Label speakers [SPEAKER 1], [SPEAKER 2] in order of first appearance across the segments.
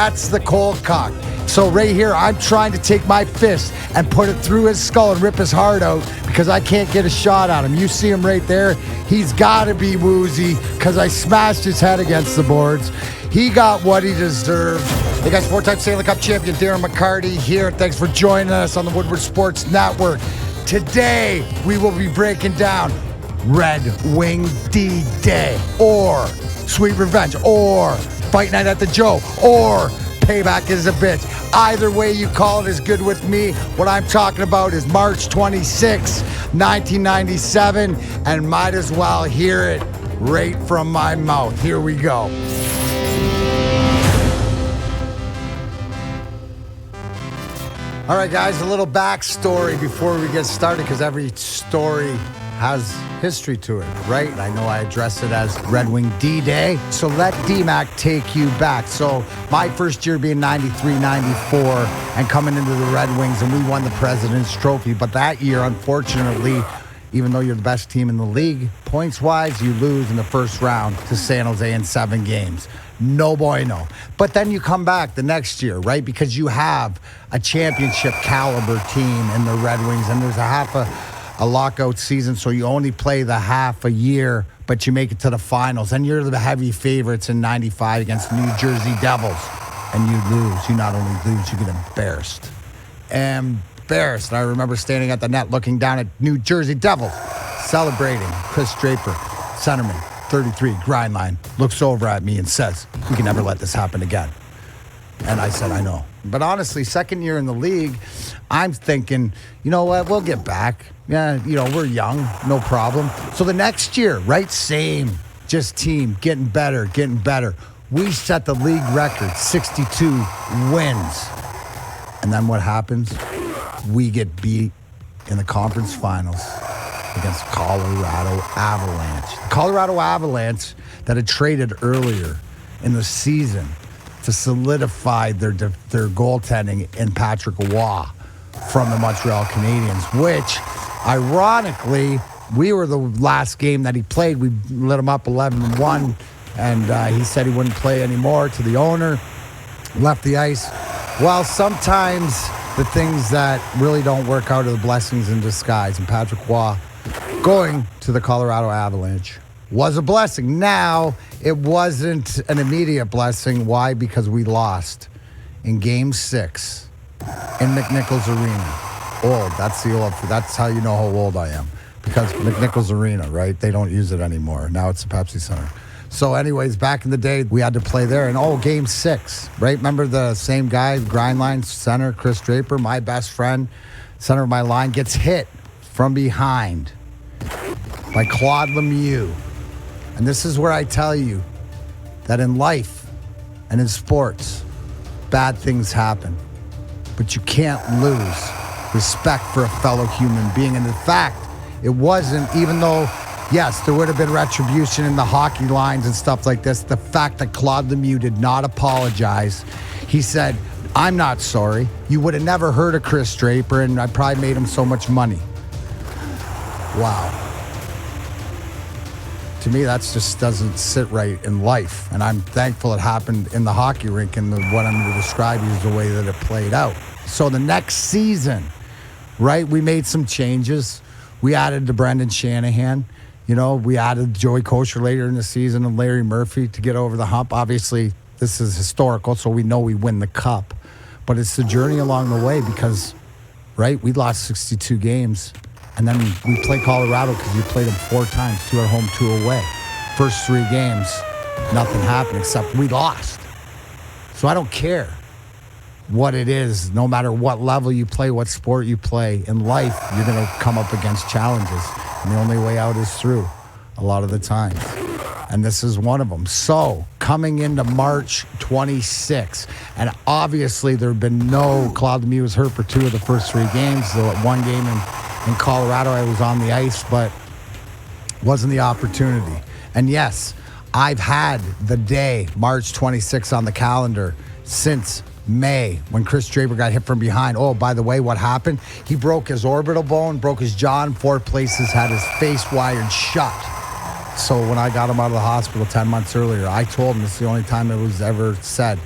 [SPEAKER 1] That's the cold cock. So right here, I'm trying to take my fist and put it through his skull and rip his heart out because I can't get a shot at him. You see him right there? He's got to be woozy because I smashed his head against the boards. He got what he deserved. Hey guys, 4-time Stanley Cup champion Darren McCarty here. Thanks for joining us on the Woodward Sports Network. Today, we will be breaking down Red Wing D-Day, or Sweet Revenge, or Fight Night at the Joe, or Payback is a Bitch. Either way you call it is good with me. What I'm talking about is March 26, 1997, and might as well hear it right from my mouth. Here we go. All right, guys, a little backstory before we get started, because every story has history to it, right? I know I address it as Red Wing D-Day, so let D-Mac take you back. So my first year being 93, 94, and coming into the Red Wings, and we won the President's Trophy. But that year, unfortunately, even though you're the best team in the league, points-wise, you lose in the first round to San Jose in 7 games. No bueno. But then you come back the next year, right? Because you have a championship caliber team in the Red Wings, and there's a lockout season, so you only play the half a year, but you make it to the finals, and you're the heavy favorites in 95 against New Jersey Devils, and you lose. You not only lose, you get embarrassed. Embarrassed. I remember standing at the net looking down at New Jersey Devils, celebrating. Kris Draper, centerman, 33, grind line, looks over at me and says, "We can never let this happen again." And I said, "I know." But honestly, second year in the league, I'm thinking, you know what, we'll get back. Yeah, we're young, no problem. So the next year, right, same, just team, getting better. We set the league record, 62 wins. And then what happens? We get beat in the conference finals against Colorado Avalanche. The Colorado Avalanche that had traded earlier in the season to solidify their goaltending in Patrick Roy from the Montreal Canadiens, which, ironically, we were the last game that he played. We lit him up 11-1, and he said he wouldn't play anymore to the owner, left the ice. Well, sometimes the things that really don't work out are the blessings in disguise, and Patrick Roy going to the Colorado Avalanche was a blessing. Now, it wasn't an immediate blessing. Why? Because we lost in Game 6 in McNichols Arena. Old. That's how you know how old I am. Because McNichols Arena, right? They don't use it anymore. Now it's the Pepsi Center. So anyways, back in the day, we had to play there. And Game 6, right? Remember the same guy, grind line center, Kris Draper, my best friend, center of my line, gets hit from behind by Claude Lemieux. And this is where I tell you that in life and in sports, bad things happen. But you can't lose respect for a fellow human being. And in fact, it wasn't, even though, yes, there would have been retribution in the hockey lines and stuff like this, the fact that Claude Lemieux did not apologize. He said, "I'm not sorry. You would have never heard of Kris Draper, and I probably made him so much money." Wow. To me, that just doesn't sit right in life. And I'm thankful it happened in the hockey rink, and what I'm going to describe is the way that it played out. So the next season, right, we made some changes. We added to Brendan Shanahan. We added Joey Kocur later in the season and Larry Murphy to get over the hump. Obviously, this is historical, so we know we win the cup. But it's the journey along the way because, right, we lost 62 games. And then we played Colorado because we played them 4 times, 2 at home, 2 away. First 3 games, nothing happened except we lost. So I don't care what it is, no matter what level you play, what sport you play. In life, you're going to come up against challenges. And the only way out is through a lot of the times. And this is one of them. So coming into March 26, and obviously there had been Claude Lemieux was hurt for 2 of the first 3 games. So at 1 game in Colorado, I was on the ice, but wasn't the opportunity. And yes, I've had the day, March 26 on the calendar since May when Kris Draper got hit from behind. Oh, by the way, what happened? He broke his orbital bone, broke his jaw in 4 places, had his face wired shut. So when I got him out of the hospital 10 months earlier, I told him, it's the only time it was ever said,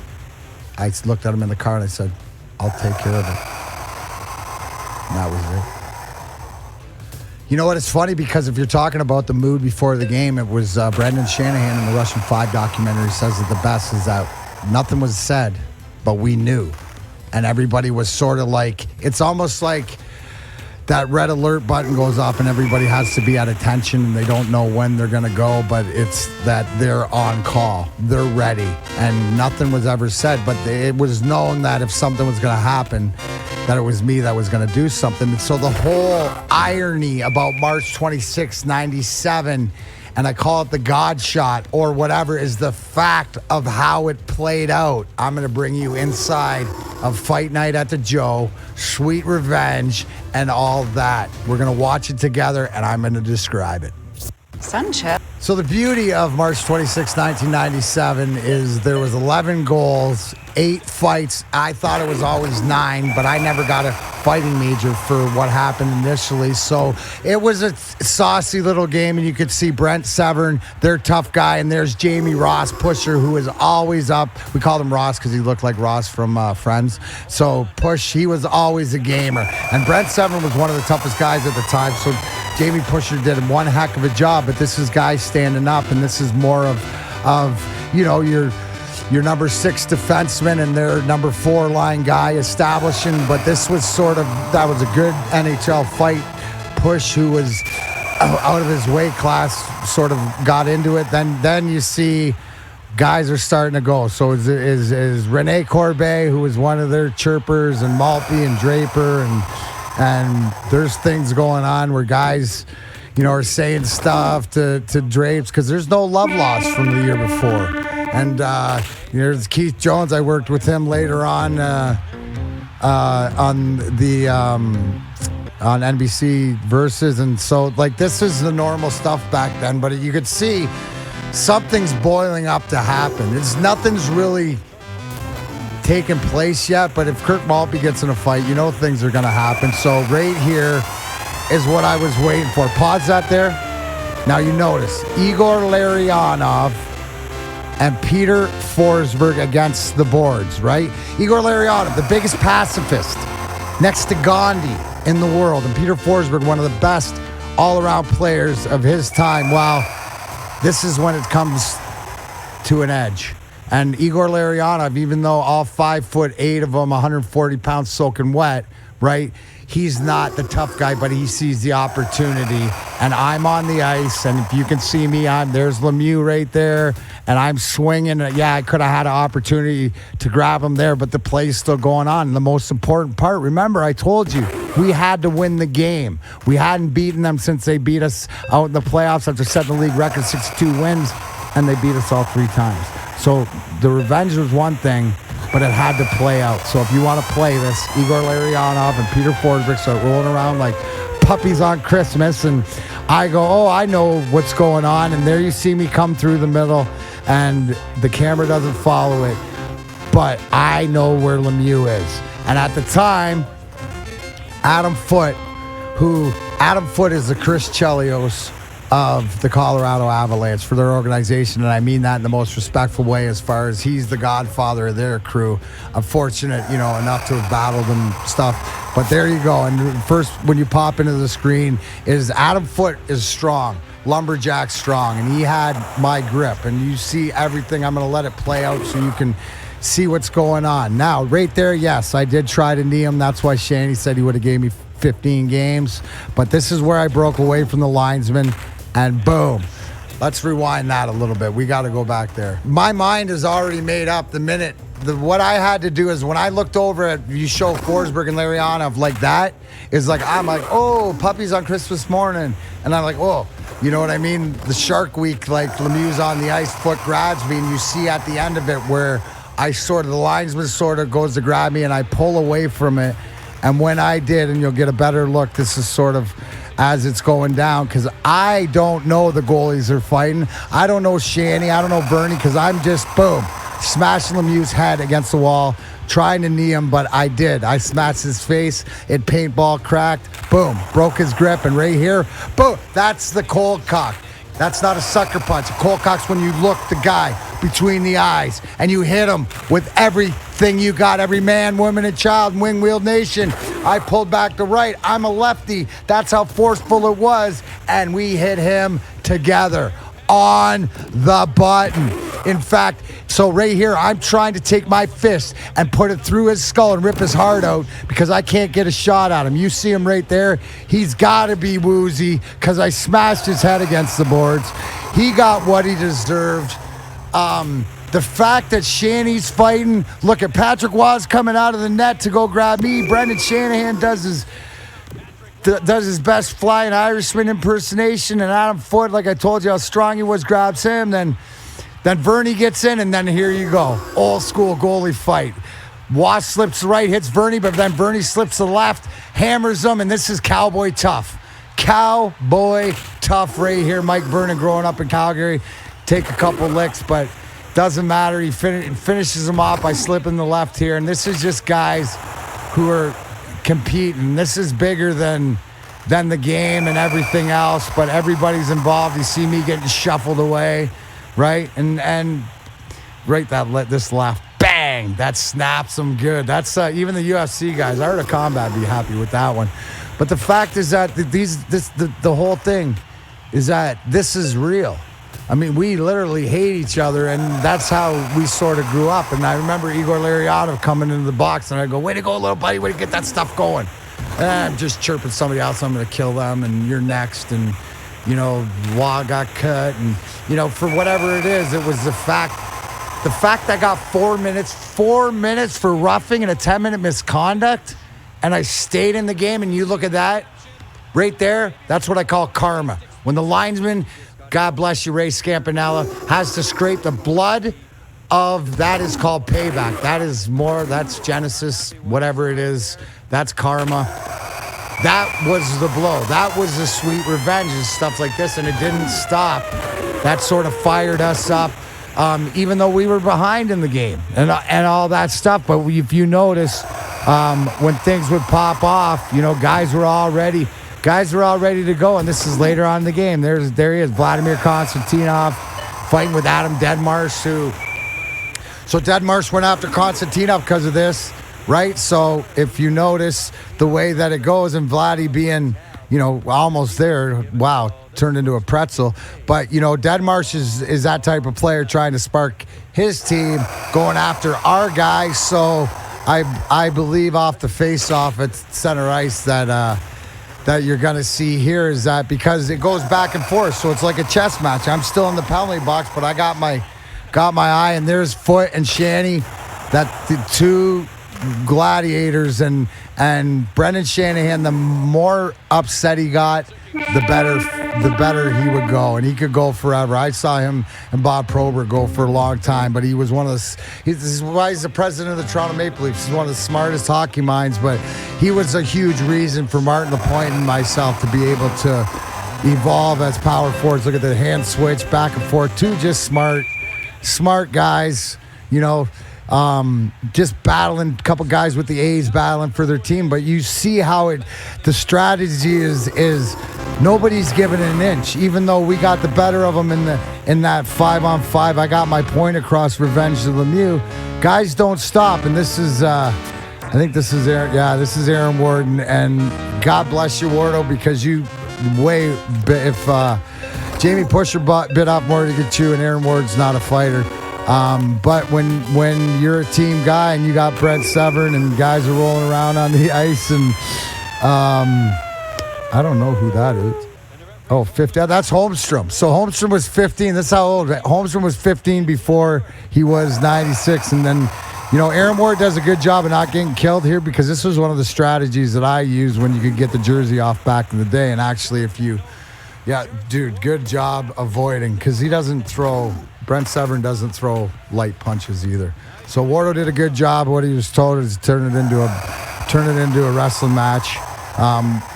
[SPEAKER 1] I looked at him in the car and I said, I'll take care of it. And that was it. You know what? It's funny because if you're talking about the mood before the game, it was Brendan Shanahan in the Russian 5 documentary says that the best is that nothing was said, but we knew. And everybody was sort of like, it's almost like that red alert button goes off and everybody has to be at attention and they don't know when they're going to go, but it's that they're on call. They're ready. And nothing was ever said, but it was known that if something was going to happen, that it was me that was going to do something. And so the whole irony about March 26, 97, and I call it the God shot or whatever, is the fact of how it played out. I'm going to bring you inside of Fight Night at the Joe, Sweet Revenge, and all that. We're going to watch it together, and I'm going to describe it.
[SPEAKER 2] Sunshine.
[SPEAKER 1] So the beauty of March 26, 1997 is there was 11 goals, 8 fights. I thought it was always 9, but I never got a fighting major for what happened initially. So it was a saucy little game, and you could see Brent Severyn, their tough guy, and there's Jamie Pushor, who is always up. We called him Ross because he looked like Ross from Friends. So Push, he was always a gamer. And Brent Severyn was one of the toughest guys at the time. So Jamie Pushor did one heck of a job, but this is guys standing up, and this is more of you know, your number 6 defenseman and their number 4 line guy establishing. But this was that was a good NHL fight. Push, who was out of his weight class, sort of got into it. Then you see guys are starting to go. So is Rene Corbet, who was one of their chirpers, and Maltby and Draper, and there's things going on where guys, you know, are saying stuff to Drapes because there's no love lost from the year before. And there's Keith Jones. I worked with him later on NBC Versus, and so like this is the normal stuff back then. But you could see something's boiling up to happen. Nothing's really taken place yet, but if Kirk Maltby gets in a fight, you know things are going to happen. So right here is what I was waiting for. Pause that there. Now you notice Igor Larionov and Peter Forsberg against the boards, right? Igor Larionov, the biggest pacifist next to Gandhi in the world, and Peter Forsberg, one of the best all-around players of his time. Well, this is when it comes to an edge. And Igor Larionov, even though all 5'8" of them, 140 pounds soaking wet, right? He's not the tough guy, but he sees the opportunity. And I'm on the ice, and if you can see me, there's Lemieux right there, and I'm swinging. Yeah, I could have had an opportunity to grab him there, but the play's still going on. And the most important part, remember, I told you, we had to win the game. We hadn't beaten them since they beat us out in the playoffs after setting the league record 62 wins, and they beat us all 3 times. So the revenge was one thing, but it had to play out. So if you want to play this, Igor Larionov and Peter Forsberg start rolling around like puppies on Christmas, and I go, oh, I know what's going on, and there you see me come through the middle, and the camera doesn't follow it, but I know where Lemieux is. And at the time, Adam Foote is the Chris Chelios of the Colorado Avalanche for their organization, and I mean that in the most respectful way, as far as he's the godfather of their crew. I'm fortunate, enough to have battled and stuff. But there you go. And first, when you pop into the screen, is Adam Foote is strong, lumberjack strong, and he had my grip. And you see everything. I'm going to let it play out so you can see what's going on. Now, right there, yes, I did try to knee him. That's why Shanny said he would have gave me 15 games. But this is where I broke away from the linesman. And boom, let's rewind that a little bit. We got to go back there. My mind is already made up the minute. What I had to do is when I looked over at, you show Forsberg and Larionov like that, is like, I'm like, oh, puppies on Christmas morning. And I'm like, oh, you know what I mean? The Shark Week, like Lemieux's on the ice, Foot grabs me, and you see at the end of it where the linesman sort of goes to grab me and I pull away from it. And when I did, and you'll get a better look, this is sort of as it's going down, because I don't know the goalies are fighting. I don't know Shanny. I don't know Bernie, because I'm just, boom, smashing Lemieux's head against the wall, trying to knee him, but I did. I smashed his face. It paintball cracked. Boom, broke his grip. And right here, boom, that's the cold cock. That's not a sucker punch. A cold cock's when you look the guy between the eyes and you hit him with everything you got. Every man, woman, and child, wing wheel nation. I pulled back the right. I'm a lefty. That's how forceful it was. And we hit him together on the button. In fact, so right here, I'm trying to take my fist and put it through his skull and rip his heart out because I can't get a shot at him. You see him right there. He's got to be woozy because I smashed his head against the boards. He got what he deserved. The fact that Shanny's fighting, look at Patrick Waz coming out of the net to go grab me. Brendan Shanahan does his best flying Irishman impersonation, and Adam Foote, like I told you how strong he was, grabs him. Then Vernie gets in, and then here you go. Old school goalie fight. Wash slips right, hits Vernie, but then Vernie slips to the left, hammers him, and this is cowboy tough. Cowboy tough right here. Mike Vernon growing up in Calgary. Take a couple licks, but doesn't matter. He finishes him off by slipping the left here, and this is just guys who are competing. This is bigger than the game and everything else, but everybody's involved. You see me getting shuffled away, right? And right, this left, bang, that snaps them good. That's even the UFC guys, Art of Combat, be happy with that one. But the fact is that the whole thing is that this is real. I mean, we literally hate each other, and that's how we sort of grew up. And I remember Igor Larionov coming into the box, and I go, way to go, little buddy, way to get that stuff going. And I'm just chirping somebody else, I'm going to kill them, and you're next. And, you know, Law got cut. And, you know, for whatever it is, it was the fact I got 4 minutes for roughing and a 10-minute misconduct, and I stayed in the game. And you look at that right there, that's what I call karma. When the linesman, God bless you, Ray Scampanella, has to scrape the blood of, that is called payback. That's Genesis, whatever it is. That's karma. That was the blow. That was the sweet revenge and stuff like this, and it didn't stop. That sort of fired us up, even though we were behind in the game and all that stuff. But if you notice, when things would pop off, you know, guys were all ready to go, and this is later on in the game. There he is, Vladimir Konstantinov fighting with Adam Deadmarsh, so Deadmarsh went after Konstantinov because of this, right? So if you notice the way that it goes, and Vladdy being, you know, almost there, wow, turned into a pretzel. But, you know, Deadmarsh is that type of player trying to spark his team, going after our guys. So I believe off the face-off at center ice that you're going to see here is that because it goes back and forth, so it's like a chess match. I'm still in the penalty box, but I got my eye, and there's Foote and Shanny, that the two gladiators, and Brendan Shanahan, the more upset he got, the better he would go, and he could go forever. I saw him and Bob Probert go for a long time, but he was one of the, this is why he's the president of the Toronto Maple Leafs. He's one of the smartest hockey minds, but he was a huge reason for Martin Lapointe and myself to be able to evolve as power forwards. Look at the hand switch back and forth. Two just smart guys, you know, just battling, a couple guys with the A's battling for their team. But you see how the strategy is nobody's giving an inch, even though we got the better of them in that 5-on-5. I got my point across, revenge to Lemieux. Guys don't stop, and this is I think this is Aaron. Yeah, this is Aaron Ward, and God bless you, Wardo, because you if Jamie Pushor bit off more to get you, and Aaron Ward's not a fighter. But when you're a team guy and you got Brent Severyn and guys are rolling around on the ice, and I don't know who that is. Oh, 50. That's Holmstrom. So Holmstrom was 15. That's how old. Holmstrom was 15 before he was 96. And then, you know, Aaron Ward does a good job of not getting killed here, because this was one of the strategies that I used when you could get the jersey off back in the day. And actually, yeah, dude, good job avoiding, because Brent Severyn doesn't throw light punches either. So Wardo did a good job. What he was told is turn it into a wrestling match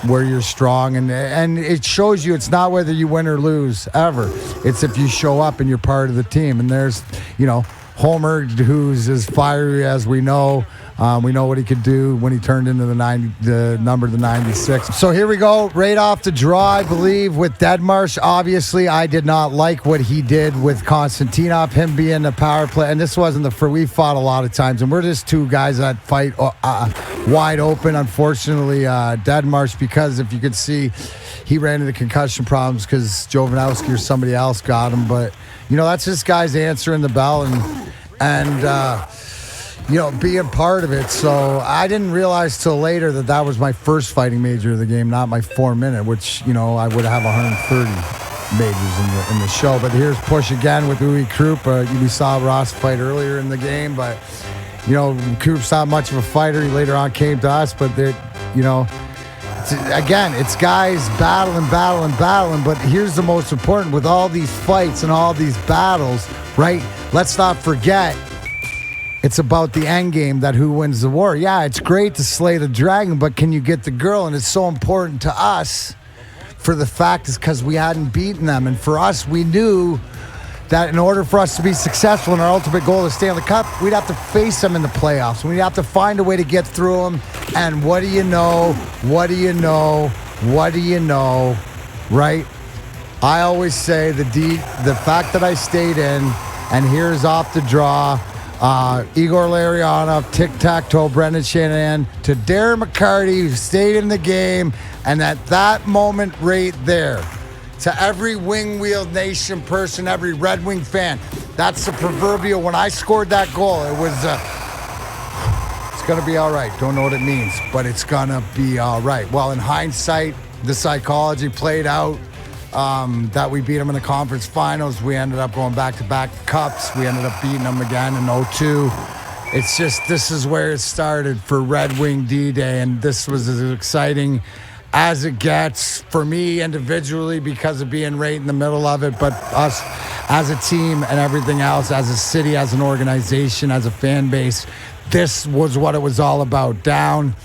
[SPEAKER 1] where you're strong, and it shows you it's not whether you win or lose ever. It's if you show up and you're part of the team. And there's, you know, Homer, who's as fiery as we know. We know what he could do when he turned into the number 96. So here we go, right off the draw, I believe, with Denmark. Obviously, I did not like what he did with Konstantinov, him being the power play. And this wasn't we fought a lot of times, and we're just two guys that fight wide open. Unfortunately, Denmark, because if you could see, he ran into concussion problems because Jovanovski or somebody else got him. But, that's this guy's answering the bell and being part of it. So I didn't realize till later that was my first fighting major of the game, not my 4-minute, which, I would have 130 majors in the show. But here's Push again with Uwe Krupp. We saw Ross fight earlier in the game, but, Krupp's not much of a fighter. He later on came to us, but it's guys battling. But here's the most important with all these fights and all these battles, right? Let's not forget, it's about the end game, that who wins the war. Yeah, it's great to slay the dragon, but can you get the girl? And it's so important to us for the fact is because we hadn't beaten them. And for us, we knew that in order for us to be successful in our ultimate goal of Stanley Cup, we'd have to face them in the playoffs. We'd have to find a way to get through them. And what do you know, right? I always say the fact that I stayed in, and here's off the draw, Igor Larionov, tic-tac-toe, Brendan Shanahan, to Darren McCarty, who stayed in the game. And at that moment right there, to every Wing-Wheel Nation person, every Red Wing fan, that's the proverbial, when I scored that goal, it was, it's going to be all right. Don't know what it means, but it's going to be all right. Well, in hindsight, the psychology played out. That we beat them in the conference finals. We ended up going back-to-back cups. We ended up beating them again in 2002. It's just, this is where it started for Red Wing D-Day, and this was as exciting as it gets for me individually because of being right in the middle of it, but us as a team and everything else, as a city, as an organization, as a fan base, this was what it was all about. Down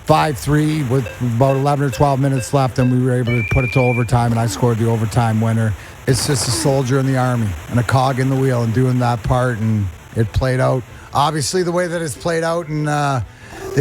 [SPEAKER 1] 5-3 with about 11 or 12 minutes left, and we were able to put it to overtime, and I scored the overtime winner. It's just a soldier in the army and a cog in the wheel and doing that part, and it played out. Obviously, the way that it's played out in the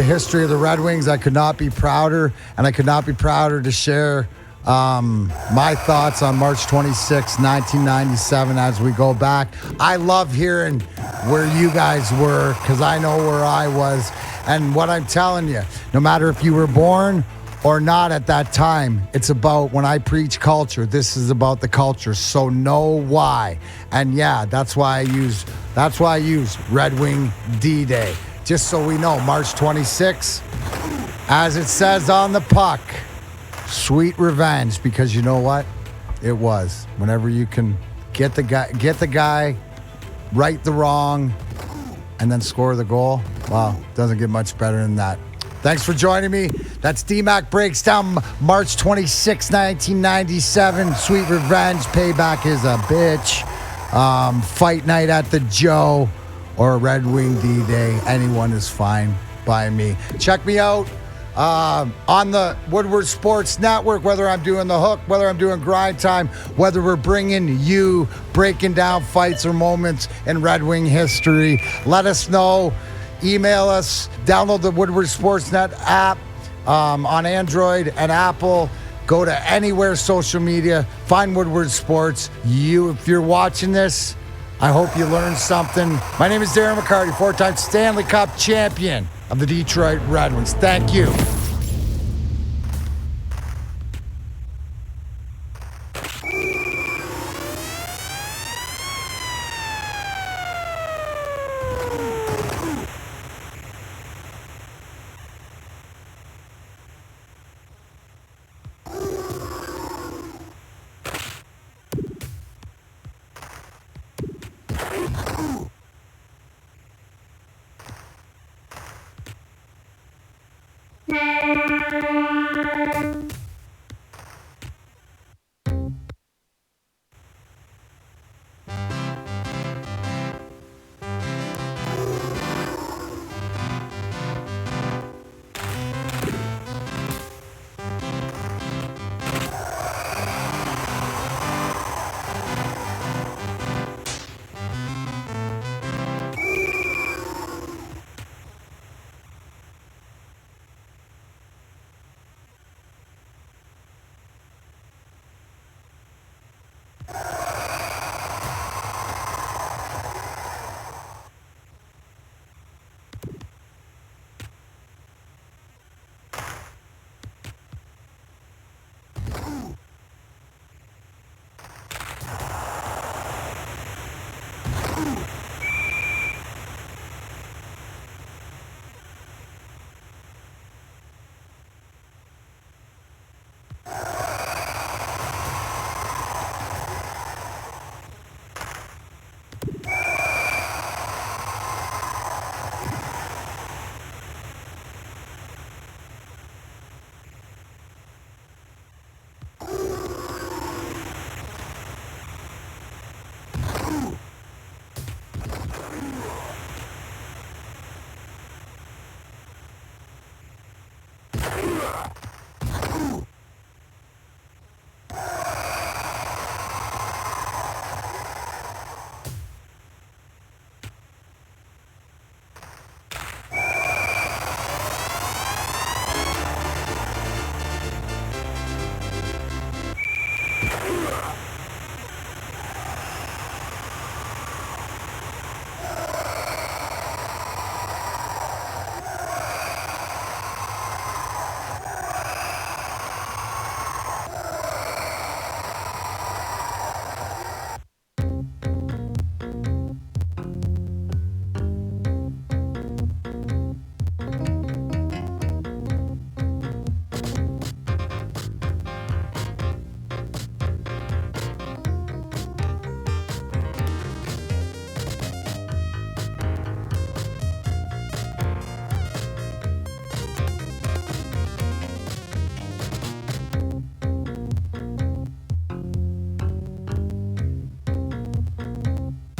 [SPEAKER 1] history of the Red Wings, I could not be prouder, and I could not be prouder to share my thoughts on March 26, 1997 as we go back. I love hearing where you guys were because I know where I was. And what I'm telling you, no matter if you were born or not at that time, it's about, when I preach culture, this is about the culture. So know why. And yeah, that's why I use Red Wing D-Day. Just so we know, March 26, as it says on the puck, sweet revenge, because you know what? It was. Whenever you can get the guy, right the wrong, and then score the goal, wow, doesn't get much better than that. Thanks for joining me. That's D-Mac Breaks Down, March 26, 1997. Sweet revenge. Payback is a bitch. Fight night at the Joe or Red Wing D-Day. Anyone is fine by me. Check me out on the Woodward Sports Network, whether I'm doing The Hook, whether I'm doing Grind Time, whether we're bringing you breaking down fights or moments in Red Wing history. Let us know. Email us. Download the Woodward Sportsnet app on Android and Apple. Go to anywhere social media. Find Woodward Sports. If you're watching this, I hope you learned something. My name is Darren McCarty, 4-time Stanley Cup champion of the Detroit Red Wings. Thank you.